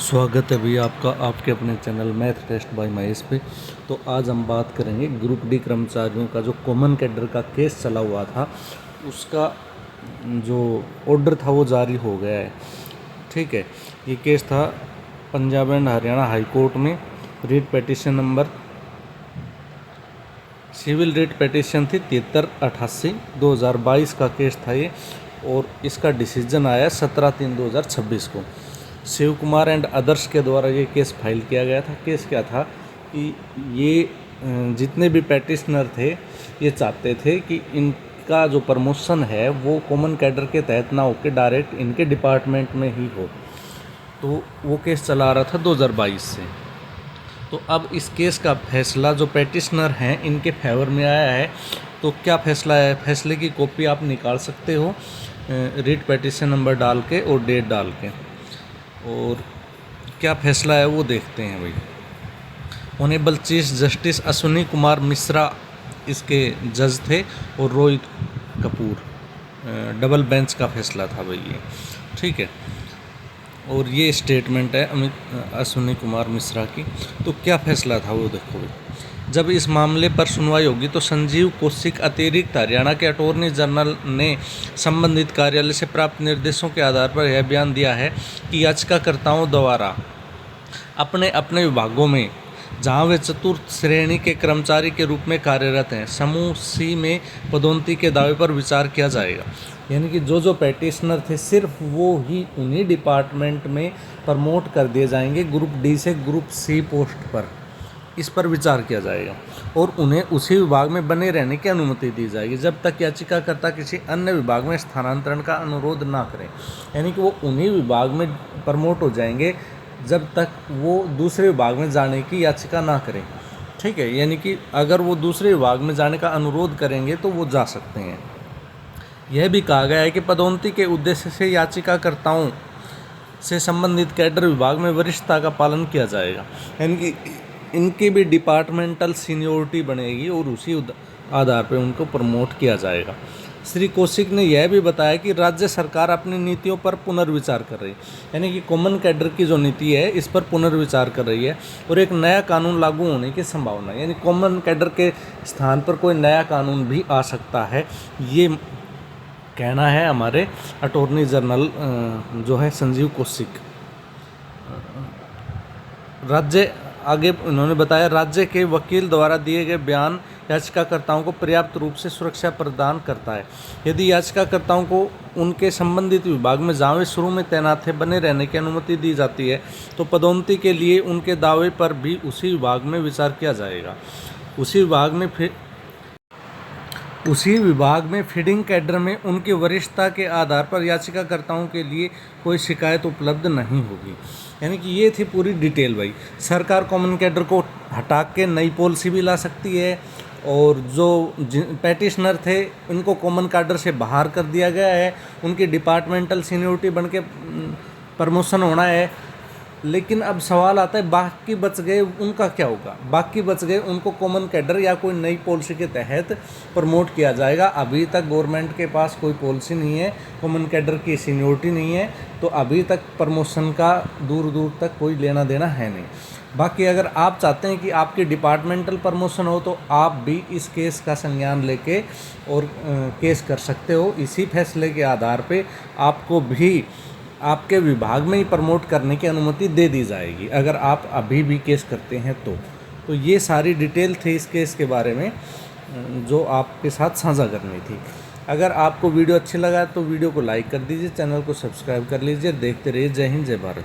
स्वागत है भैया आपका आपके अपने channel math test by Mahesh पे। तो आज हम बात करेंगे ग्रुप डी कर्मचारियों का जो कॉमन कैडर का केस चला हुआ था, उसका जो ऑर्डर था वो जारी हो गया है। ठीक है, ये केस था Punjab and Haryana high court में। Writ petition number civil writ petition थी 7388/2022 का केस था ये, और इसका डिसीजन आया 17/3/2026 को। शिव कुमार एंड अदर्स के द्वारा ये केस फाइल किया गया था। केस क्या था कि ये जितने भी पेटिशनर थे ये चाहते थे कि इनका जो प्रमोशन है वो कॉमन कैडर के तहत ना होकर डायरेक्ट इनके डिपार्टमेंट में ही हो। तो वो केस चला रहा था 2022 से। तो अब इस केस का फैसला जो पेटिशनर हैं इनके फेवर में आया है। तो क्या फैसला है, फैसले की कॉपी आप निकाल सकते हो रीट पेटिशन नंबर डाल के और डेट डाल के। और क्या फैसला है वो देखते हैं भाई। Honourable chief justice Ashwini Kumar Mishra इसके जज थे और रोहित कपूर डबल बेंच का फैसला था भाई ये। ठीक है, और ये स्टेटमेंट है अश्विनी कुमार मिश्रा की। तो क्या फैसला था वो देखो भाई। जब इस मामले पर सुनवाई होगी तो संजीव कौशिक अतिरिक्त हरियाणा के अटॉर्नी जनरल ने संबंधित कार्यालय से प्राप्त निर्देशों के आधार पर यह बयान दिया है कि याचिकाकर्ताओं द्वारा अपने अपने विभागों में जहां वे चतुर्थ श्रेणी के कर्मचारी के रूप में कार्यरत हैं, समूह सी में पदोन्नति के दावे पर विचार किया जाएगा। यानी कि जो पेटिशनर थे सिर्फ वो ही उन्हीं डिपार्टमेंट में प्रमोट कर दिए जाएंगे ग्रुप डी से ग्रुप सी पोस्ट पर। इस पर विचार किया जाएगा और उन्हें उसी विभाग में बने रहने की अनुमति दी जाएगी जब तक याचिकाकर्ता किसी अन्य विभाग में स्थानांतरण का अनुरोध ना करें। यानी कि वो उन्हीं विभाग में प्रमोट हो जाएंगे जब तक वो दूसरे विभाग में जाने की याचिका ना करें। ठीक है, यानी कि अगर वो दूसरे विभाग में जाने का अनुरोध करेंगे तो वो जा सकते हैं। यह भी कहा गया है कि पदोन्नति के उद्देश्य से याचिकाकर्ताओं से संबंधित कैडर विभाग में वरिष्ठता का पालन किया जाएगा। यानी कि इनकी भी डिपार्टमेंटल सीनियोरिटी बनेगी और उसी आधार पर उनको प्रमोट किया जाएगा। श्री कौशिक ने यह भी बताया कि राज्य सरकार अपनी नीतियों पर पुनर्विचार कर रही है। यानी कि कॉमन कैडर की जो नीति है इस पर पुनर्विचार कर रही है और एक नया कानून लागू होने की संभावना है। यानी कॉमन कैडर के स्थान पर कोई नया कानून भी आ सकता है, ये कहना है हमारे अटॉर्नी जनरल जो है संजीव कौशिक। राज्य आगे उन्होंने बताया, राज्य के वकील द्वारा दिए गए बयान याचिकाकर्ताओं को पर्याप्त रूप से सुरक्षा प्रदान करता है। यदि याचिकाकर्ताओं को उनके संबंधित विभाग में जहाँ वे शुरू में तैनात है बने रहने की अनुमति दी जाती है तो पदोन्नति के लिए उनके दावे पर भी उसी विभाग में विचार किया जाएगा। उसी विभाग में फीडिंग कैडर में उनकी वरिष्ठता के आधार पर याचिकाकर्ताओं के लिए कोई शिकायत उपलब्ध नहीं होगी। यानी कि ये थी पूरी डिटेल भाई। सरकार कॉमन कैडर को हटा के नई पॉलिसी भी ला सकती है और जो पेटिशनर थे उनको कॉमन कैडर से बाहर कर दिया गया है, उनकी डिपार्टमेंटल सीनियोरिटी बन के प्रमोशन होना है। लेकिन अब सवाल आता है बाकी बच गए उनका क्या होगा। बाकी बच गए उनको कॉमन कैडर या कोई नई पॉलिसी के तहत प्रमोट किया जाएगा। अभी तक गवर्नमेंट के पास कोई पॉलिसी नहीं है, कॉमन कैडर की सीनियोरिटी नहीं है, तो अभी तक प्रमोशन का दूर दूर तक कोई लेना देना है नहीं। बाकी अगर आप चाहते हैं कि आपकी डिपार्टमेंटल प्रमोशन हो तो आप भी इस केस का संज्ञान लेके और केस कर सकते हो। इसी फैसले के आधार पे आपको भी आपके विभाग में ही प्रमोट करने की अनुमति दे दी जाएगी अगर आप अभी भी केस करते हैं तो ये सारी डिटेल थी इस केस के बारे में जो आपके साथ साझा करनी थी। अगर आपको वीडियो अच्छी लगा तो वीडियो को लाइक कर दीजिए, चैनल को सब्सक्राइब कर लीजिए। देखते रहिए। जय हिंद, जय भारत।